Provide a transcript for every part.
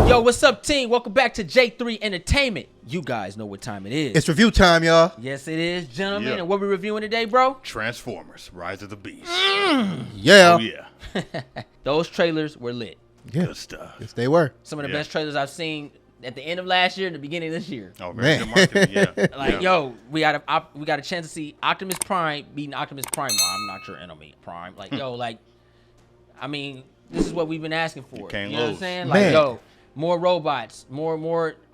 Yo, what's up, team? Welcome back to J3 Entertainment. You guys know what time it is. It's review time, y'all. Yes, it is, gentlemen. Yeah. And what we reviewing today, bro? Transformers: Rise of the Beast. Yeah. Oh yeah, Those trailers were lit. Yeah. good stuff. Yes, they were. Some of the Yeah. best trailers I've seen at the end of last year and the beginning of this year. Oh, very Man. good marketing. Yeah. Like, yeah. yo, we got a chance to see Optimus Prime beating Optimus Prime. I'm not your enemy, Prime. Like, yo, like, I mean, this is what we've been asking for. can't You know what I'm lose. saying? Man. Like, yo, more robots, more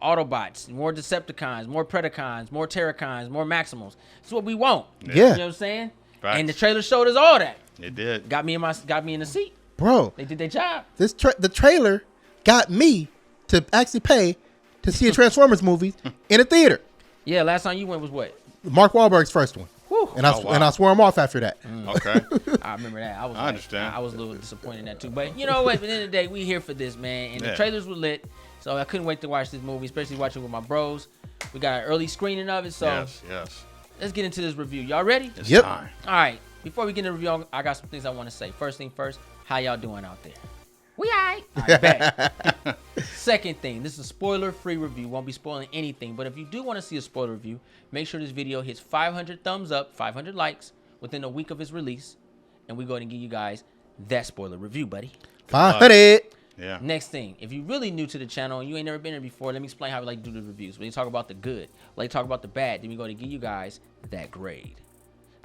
Autobots, more Decepticons, more Predacons, more Terracons, more Maximals. That's what we want. Yeah. You know what I'm saying? Facts. And the trailer showed us all that. It did. Got me in the seat. Bro, They did their job. the trailer got me to actually pay to see a Transformers movie in a theater. Yeah, last time you went was what? Mark Wahlberg's first one. Whew. And I Oh, wow. and I swore him off after that. Okay. I remember that. I understand. I was a little disappointed in that too. But you know what? At the end of the day, we here for this, man. And the Yeah. trailers were lit. So I couldn't wait to watch this movie, especially watching with my bros. We got an early screening of it. So Yes. let's get into this review. Y'all ready? It's Yep. time. All right. Before we get into the review, I got some things I want to say. First thing first, how y'all doing out there? We all right, bet. Second thing, this is a spoiler-free review. Won't be spoiling anything, but if you do want to see a spoiler review, make sure this video hits 500 thumbs up, 500 likes within a week of its release, and we go ahead and give you guys that spoiler review, buddy. 500. Yeah. Next thing, if you're really new to the channel and you ain't never been here before, let me explain how we like to do the reviews. We talk about the good, we like to talk about the bad, then we go to give you guys that grade.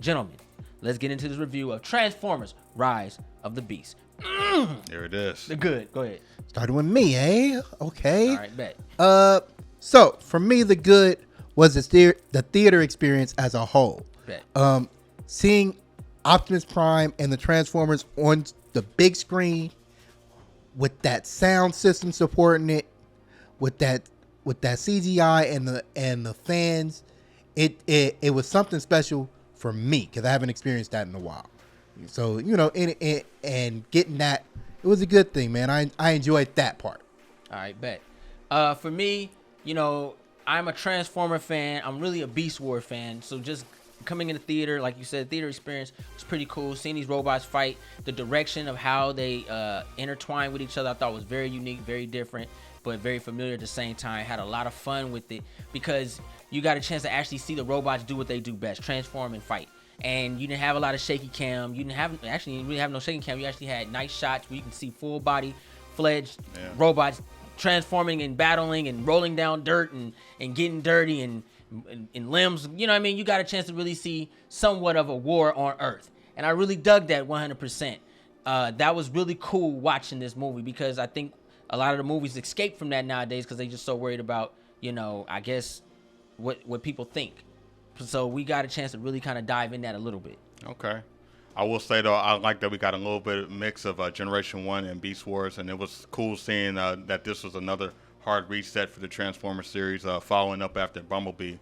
Gentlemen, let's get into this review of Transformers: Rise of the Beast. There it is. The good. Go ahead. Starting with me, eh? Okay. All right, bet. So for me, the good was the theater experience as a whole. Bet. Seeing Optimus Prime and the Transformers on the big screen with that sound system supporting it, with that CGI and the fans, it was something special for me because I haven't experienced that in a while. So you know, and getting that, it was a good thing, man. I enjoyed that part. All right, bet. For me, you know, I'm a Transformer fan. I'm really a Beast War fan. So just coming in the theater, like you said, theater experience was pretty cool. Seeing these robots fight, the direction of how they intertwine with each other, I thought was very unique, very different, but very familiar at the same time. Had a lot of fun with it because you got a chance to actually see the robots do what they do best, transform and fight. And you didn't have a lot of shaky cam. You didn't really have no shaky cam. You actually had nice shots where you can see full body fledged robots transforming and battling and rolling down dirt and getting dirty and limbs. You know what I mean? You got a chance to really see somewhat of a war on Earth. And I really dug that 100%. That was really cool watching this movie because I think a lot of the movies escape from that nowadays because they're just so worried about, you know, I guess what people think. So we got a chance to really kind of dive in that a little bit. Okay. I will say though, I like that we got a little bit of mix of Generation 1 and Beast Wars, and it was cool seeing that this was another hard reset for the Transformers series, following up after Bumblebee.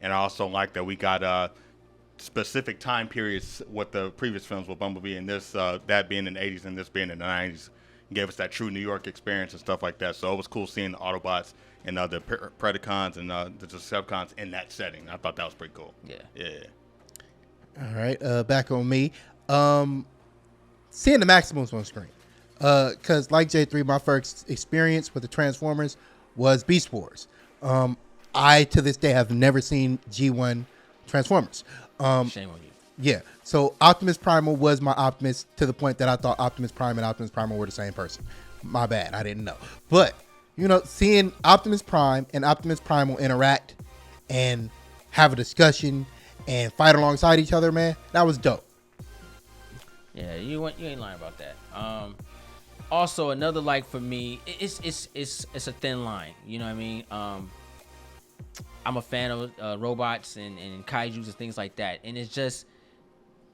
And I also like that we got specific time periods with the previous films with Bumblebee, and this that being in the 80s and this being in the 90s. Gave us that true New York experience and stuff like that. So it was cool seeing the Autobots and the Predacons and the Decepticons in that setting. I thought that was pretty cool. Yeah. All right, back on me. Seeing the Maximals on screen, because like J3, my first experience with the Transformers was Beast Wars. I to this day have never seen G1 Transformers. Shame on you. Yeah, so Optimus Primal was my Optimus to the point that I thought Optimus Prime and Optimus Primal were the same person. My bad, I didn't know. But you know, seeing Optimus Prime and Optimus Primal interact and have a discussion and fight alongside each other, man, that was dope. Yeah, you ain't lying about that. Also, another like for me, it's a thin line. You know what I mean? I'm a fan of robots and kaijus and things like that, and it's just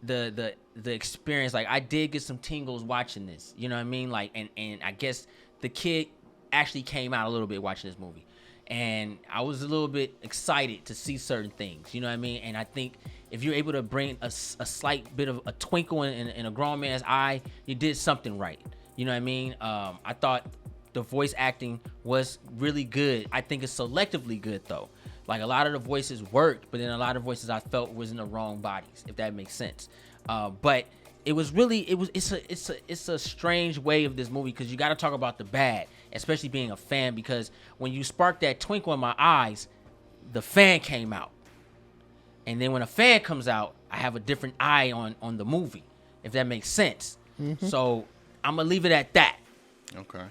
the experience. Like I did get some tingles watching this. You know what I mean? Like and I guess the kid actually came out a little bit watching this movie, and I was a little bit excited to see certain things. You know what I mean? And I think if you're able to bring a slight bit of a twinkle in a grown man's eye, you did something right. You know what I mean? I thought the voice acting was really good. I think it's selectively good though. Like a lot of the voices worked, but then a lot of voices I felt was in the wrong bodies, if that makes sense. But it was really, it's a strange way of this movie because you got to talk about the bad. especially being a fan, because when you sparked that twinkle in my eyes, the fan came out. And then when a fan comes out, I have a different eye on the movie, if that makes sense. So I'm going to leave it at that. Okay.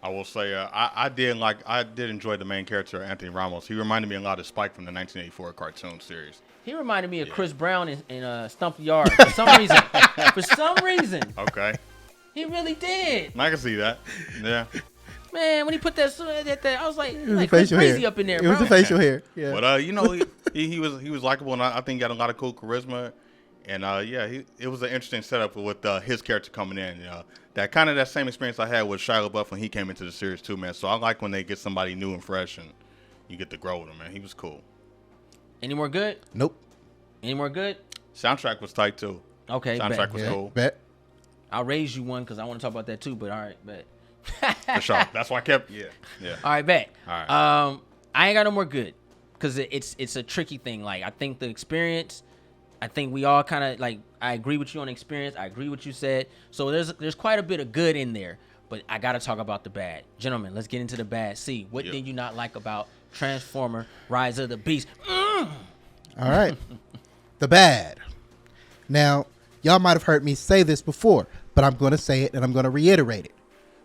I will say I did enjoy the main character, Anthony Ramos. He reminded me a lot of Spike from the 1984 cartoon series. He reminded me of Chris Brown in Stump the Yard for some reason. For some reason. Okay. He really did. I can see that. Yeah. Man, when he put that I was like, was the Chris facial Crazy hair. up in there, It bro. was the facial hair. Yeah. But you know, he was likable, and I think he got a lot of cool charisma. And it was an interesting setup with his character coming in. That same experience I had with Shia LaBeouf when he came into the series too, man. So I like when they get somebody new and fresh, and you get to grow with him, man. He was cool. Any more good? Nope. Any more good? Soundtrack was tight too. Okay, Soundtrack was cool. Bet. I'll raise you one because I want to talk about that too. But all right, bet. For sure. That's why I kept. Yeah. All right, bet. All right. I ain't got no more good because it's a tricky thing. Like I think the experience. I think we all kind of like. I agree with you on experience. I agree with what you said. So there's quite a bit of good in there. But I got to talk about the bad, gentlemen. Let's get into the bad. See, what did you not like about Transformer: Rise of the Beast? All right. The bad. Now, y'all might have heard me say this before, but I'm going to say it and I'm going to reiterate it.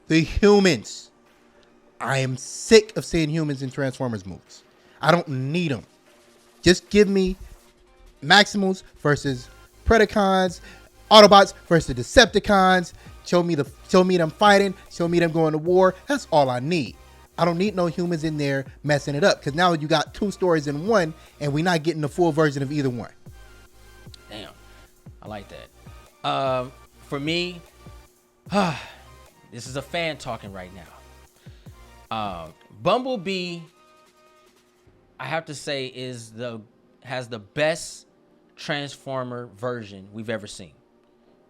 The humans. I am sick of seeing humans in Transformers movies. I don't need them. Just give me Maximals versus Predacons, Autobots versus Decepticons. Show me them fighting. Show me them going to war. That's all I need. I don't need no humans in there messing it up, because now you got two stories in one, and we're not getting the full version of either one. Damn, I like that. For me, this is a fan talking right now. Bumblebee, I have to say, has the best Transformer version we've ever seen.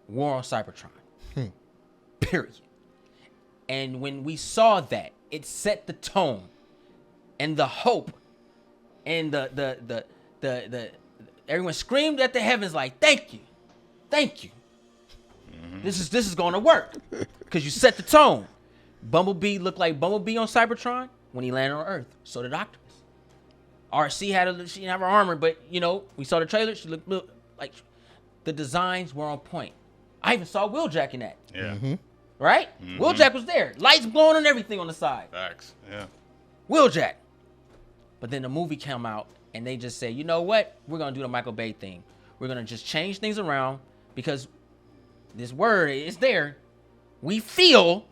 War on Cybertron. Period. And when we saw that, it set the tone and the hope, and the everyone screamed at the heavens like, thank you. This is going to work because you set the tone. Bumblebee looked like Bumblebee on Cybertron when he landed on Earth. So did Optimus. RC she didn't have her armor, but we saw the trailer. She looked like the designs were on point. I even saw Wheeljack in that. Yeah. Right? Wheeljack was there. Lights blowing on everything on the side. Facts. Yeah. Wheeljack. But then the movie came out and they just said, you know what? We're going to do the Michael Bay thing. We're going to just change things around because this word is there. We feel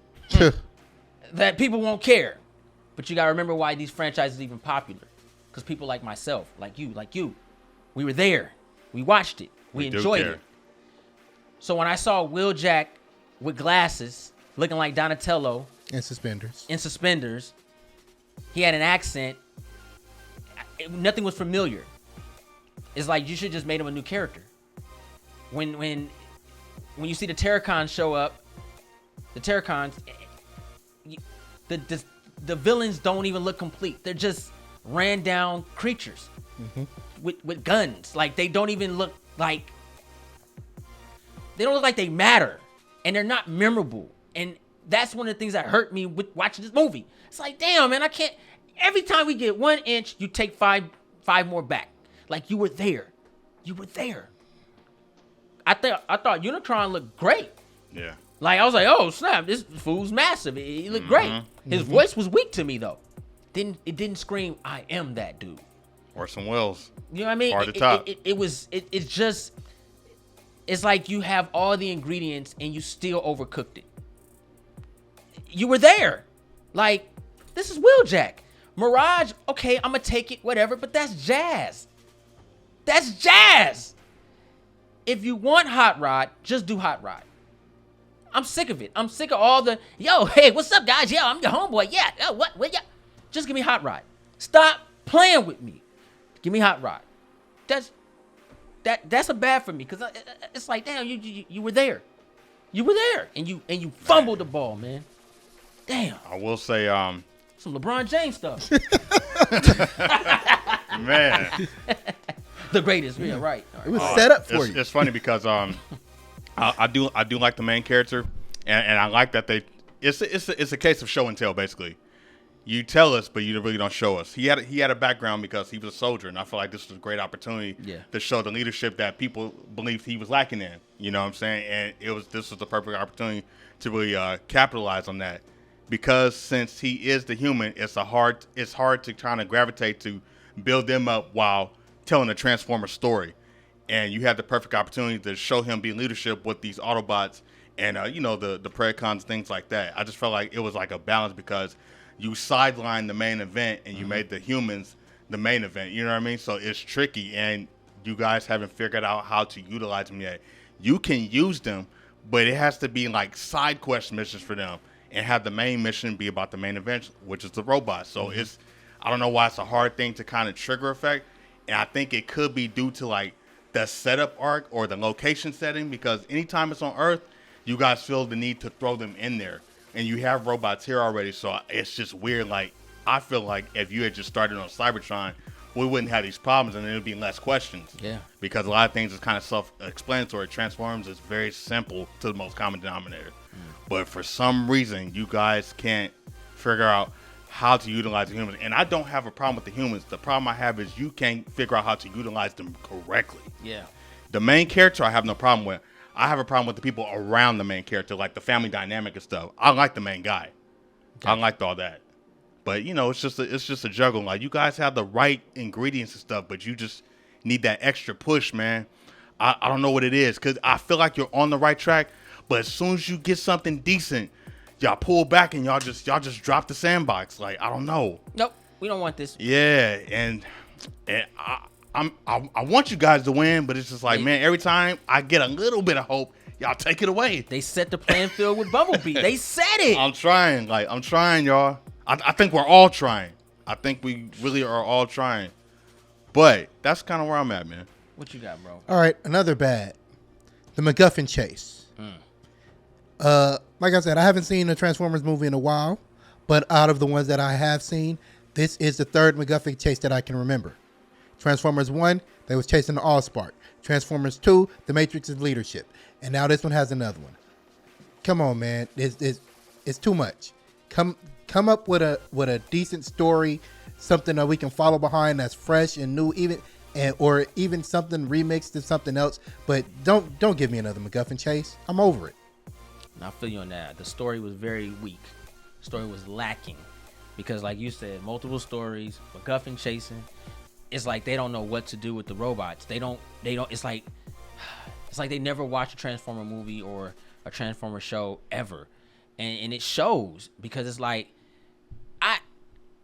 that people won't care. But you got to remember why these franchises are even popular. Because people like myself, like you, we were there. We watched it. We enjoyed it. So when I saw Wheeljack with glasses, looking like Donatello. And suspenders. He had an accent. Nothing was familiar. It's like you should just made him a new character. When you see the Terracons show up, the Terracons, the villains don't even look complete. They're just ran down creatures with guns. Like they don't even look like they matter, and they're not memorable. And that's one of the things that hurt me with watching this movie. It's like, damn, man, I can't. Every time we get 1 inch, you take five more back. Like you were there. I thought Unicron looked great. Yeah. Like I was like, oh snap, this fool's massive. He looked great. His voice was weak to me though. It didn't scream, I am that dude. Orson Welles. You know what I mean? Hard to top. It's like you have all the ingredients and you still overcooked it. You were there. Like, this is Wheeljack. Mirage, okay, I'm going to take it, whatever, but that's jazz. If you want Hot Rod, just do Hot Rod. I'm sick of it. I'm sick of all the, yo, hey, what's up, guys? Yeah, I'm your homeboy. Yeah, what, yeah. Just give me Hot Rod. Stop playing with me. Give me Hot Rod. That's a bad for me because it's like, damn, you were there. You were there, and you fumbled the ball, man. Damn. I will say, some LeBron James stuff. man, the greatest. Yeah, right. It was set up for you. It's funny because I do like the main character, and I like that it's a case of show and tell, basically. You tell us, but you really don't show us. He had a background because he was a soldier, and I feel like this was a great opportunity to show the leadership that people believed he was lacking in. You know what I'm saying? And this was the perfect opportunity to really capitalize on that, because since he is the human, it's hard to kind of gravitate to build them up while telling a Transformer story, and you have the perfect opportunity to show him be leadership with these Autobots and the Predacons, things like that. I just felt like it was like a balance, because you sidelined the main event and you made the humans the main event. You know what I mean? So it's tricky, and you guys haven't figured out how to utilize them yet. You can use them, but it has to be like side quest missions for them, and have the main mission be about the main event, which is the robots. So I don't know why it's a hard thing to kind of trigger effect, and I think it could be due to like the setup arc or the location setting, because anytime it's on Earth, you guys feel the need to throw them in there. And you have robots here already, so it's just weird. Like, I feel like if you had just started on Cybertron, we wouldn't have these problems, and there would be less questions. Yeah. Because a lot of things is kind of self-explanatory. Transformers is very simple to the most common denominator. But for some reason, you guys can't figure out how to utilize the humans. And I don't have a problem with the humans. The problem I have is you can't figure out how to utilize them correctly. Yeah. The main character I have no problem with. I have a problem with the people around the main character, like the family dynamic and stuff. I like the main guy. Okay. I liked all that. But, it's just a juggle. Like, you guys have the right ingredients and stuff, but you just need that extra push, man. I don't know what it is, because I feel like you're on the right track, but as soon as you get something decent, y'all pull back and y'all just drop the sandbox. Like, I don't know. Nope, we don't want this. Yeah, and I want you guys to win, but it's just like, man, every time I get a little bit of hope, y'all take it away. They set the playing field with Bumblebee. They said it. I'm trying, y'all. I think we're all trying. I think we really are all trying. But that's kind of where I'm at, man. What you got, bro? All right, another bad. The MacGuffin chase. Like I said, I haven't seen a Transformers movie in a while, but out of the ones that I have seen, this is the third MacGuffin chase that I can remember. Transformers 1, they was chasing the Allspark. Transformers 2, the Matrix's leadership. And now this one has another one. Come on, man. It's too much. Come up with a decent story, something that we can follow behind that's fresh and new, or even something remixed to something else. But don't give me another MacGuffin chase. I'm over it. I feel you on that. The story was very weak. The story was lacking, because like you said, multiple stories, MacGuffin chasing. It's like they don't know what to do with the robots. They don't. It's like they never watched a Transformer movie or a Transformer show ever, and it shows, because it's like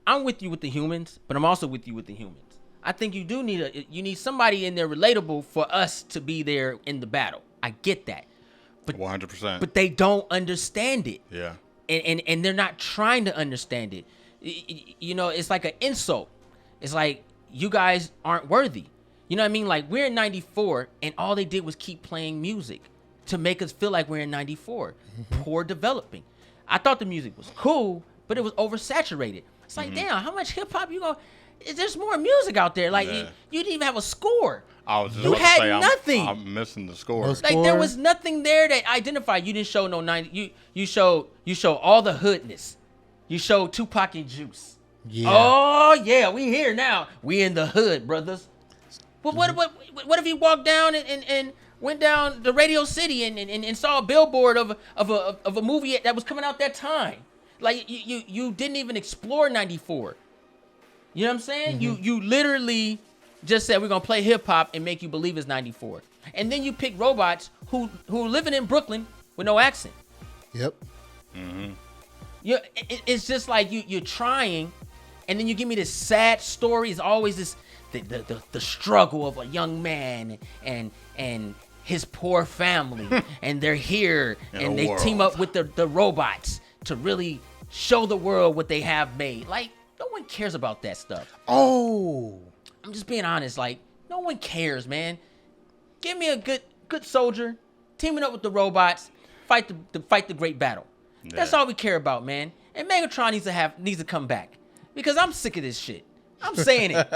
I'm with you with the humans, but I'm also with you with the humans. I think you do need somebody in there relatable for us to be there in the battle. I get that, but 100%. But they don't understand it. Yeah, and they're not trying to understand it. It's like an insult. It's like, you guys aren't worthy. You know what I mean? Like, we're in 94, and all they did was keep playing music to make us feel like we're in 94. Poor developing. I thought the music was cool, but it was oversaturated. It's like, damn, how much hip-hop you gonna... There's more music out there. Like, you didn't even have a score. I was just you about had to say, nothing. I'm missing the score. No like, there was nothing there that identified. You didn't show no 90... You showed all the hoodness. You showed Tupac and Juice. Yeah. Oh yeah, we here now. We in the hood, brothers. But what if he walked down and went down to Radio City and saw a billboard of a movie that was coming out that time? Like, you didn't even explore 94. You know what I'm saying? You literally just said, we're gonna play hip hop and make you believe it's 94. And then you pick robots who are living in Brooklyn with no accent. Yep. It's just like you're trying. And then you give me this sad story. It's always this the struggle of a young man and his poor family, and they're here and they team up with the robots to really show the world what they have made. Like, no one cares about that stuff. Oh, I'm just being honest. Like, no one cares, man. Give me a good soldier teaming up with the robots, fight the great battle. Yeah. That's all we care about, man. And Megatron needs to come back. Because I'm sick of this shit. I'm saying it.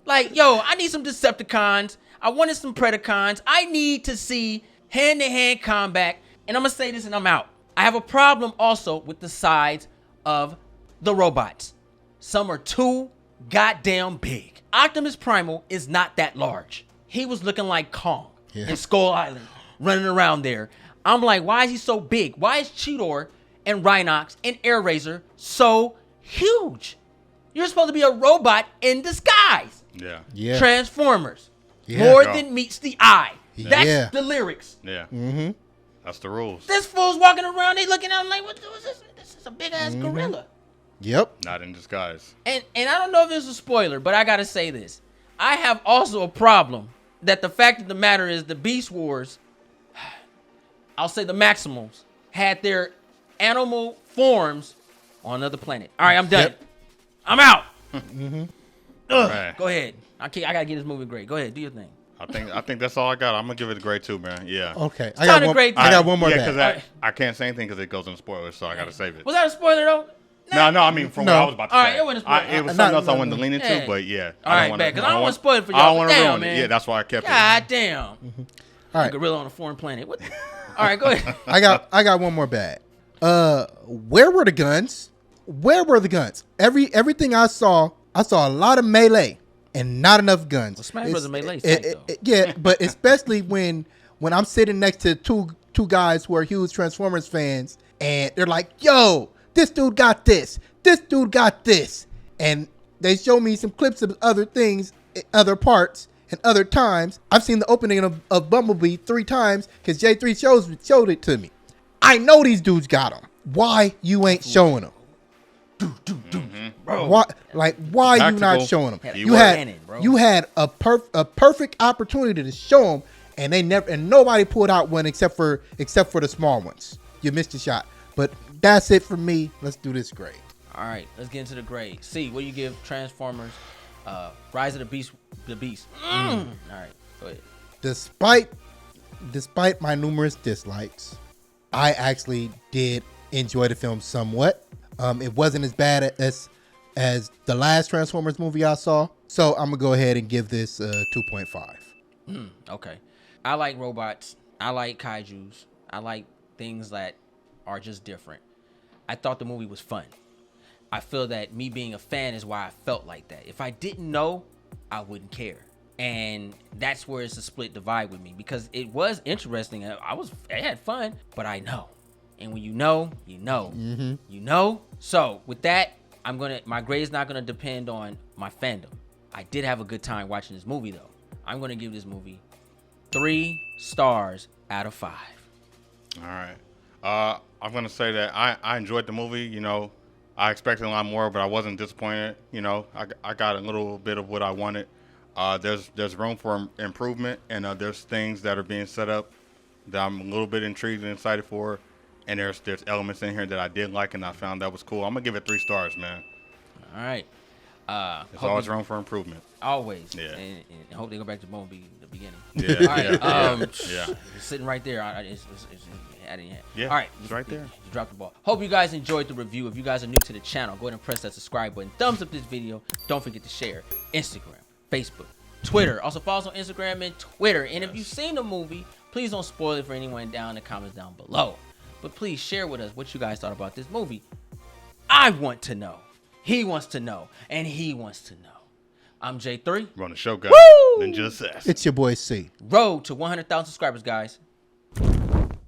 Like, yo, I need some Decepticons. I wanted some Predacons. I need to see hand-to-hand combat. And I'm going to say this and I'm out. I have a problem also with the size of the robots. Some are too goddamn big. Optimus Primal is not that large. He was looking like Kong in Skull Island, running around there. I'm like, why is he so big? Why is Cheetor and Rhinox and Air Razor so huge? You're supposed to be a robot in disguise. Yeah. Transformers. Yeah. More than meets the eye. That's Yeah. the lyrics. Yeah. Mm-hmm. That's the rules. This fool's walking around, they looking at him like, what is this? This is a big ass gorilla. Yep. Not in disguise. And I don't know if this is a spoiler, but I gotta say this. I have also a problem that the fact of the matter is the Beast Wars, I'll say the Maximals, had their animal forms on another planet. All right, I'm done. Yep. I'm out. Right. Go ahead. I gotta get this movie great. Go ahead, do your thing. I think that's all I got. I'm gonna give it a grade 2, man. Yeah. Okay. It's not a great I got one more Yeah, bad. because I can't say anything because it goes in spoilers, so I gotta save it. Was that a spoiler though? No, I mean from what No. I was about to All say. right, it wasn't a spoiler. It was Not- something else I no, wanted to no. lean into, Yeah. but yeah. All right, wanna- bad, because I don't want to spoil it for I don't y'all. want to Damn, ruin man. it. Yeah, that's why I kept it. God damn. All right. Gorilla on a foreign planet. What? All right, go ahead. I got one more bad. Where were the guns? Where were the guns? Everything I saw a lot of melee and not enough guns. Well, Smash Bros. Melee is tight, though. Yeah, but especially when I'm sitting next to two guys who are huge Transformers fans, and they're like, "Yo, this dude got this. This dude got this," and they show me some clips of other things, other parts, and other times. I've seen the opening of Bumblebee 3 times because J3 showed it to me. I know these dudes got them. Why you ain't showing them? Bro. Why you not Tactical. showing them? Had a You had cannon, bro. you had a perfect opportunity to show them, and nobody pulled out one except for the small ones. You missed your shot. But that's it for me. Let's do this grade. All right, let's get into the grade. C, what do you give Transformers Rise of the Beast? All right, go ahead. Despite my numerous dislikes, I actually did enjoy the film somewhat. It wasn't as bad as the last Transformers movie I saw, so I'm gonna go ahead and give this 2.5. Okay. I like robots. I like kaijus. I like things that are just different. I thought the movie was fun. I feel that me being a fan is why I felt like that. If I didn't know, I wouldn't care. And that's where it's a split divide with me, because it was interesting. I had fun, but I know. And when you know, you know. You know? So with that, my grade is not gonna depend on my fandom. I did have a good time watching this movie though. I'm gonna give this movie 3 stars out of 5. All right. I'm gonna say that I enjoyed the movie. You know, I expected a lot more, but I wasn't disappointed. You know, I got a little bit of what I wanted. There's room for improvement, and there's things that are being set up that I'm a little bit intrigued and excited for. And there's elements in here that I did like, and I found that was cool. I'm gonna give it 3 stars, man. All right. There's always room for improvement. Always. Yeah. And I hope they go back to Bumblebee in the beginning. Yeah. All right. Yeah. It's sitting right there. It's Yeah, All right. it's right there. You dropped the ball. Hope you guys enjoyed the review. If you guys are new to the channel, go ahead and press that subscribe button. Thumbs up this video. Don't forget to share. Instagram, Facebook, Twitter. Also follow us on Instagram and Twitter. And if you've seen the movie, please don't spoil it for anyone down in the comments down below. But please share with us what you guys thought about this movie. I want to know. He wants to know. And he wants to know. I'm J3. Run the show, guys. Woo! Then just says. It's your boy C. Road to 100,000 subscribers, guys.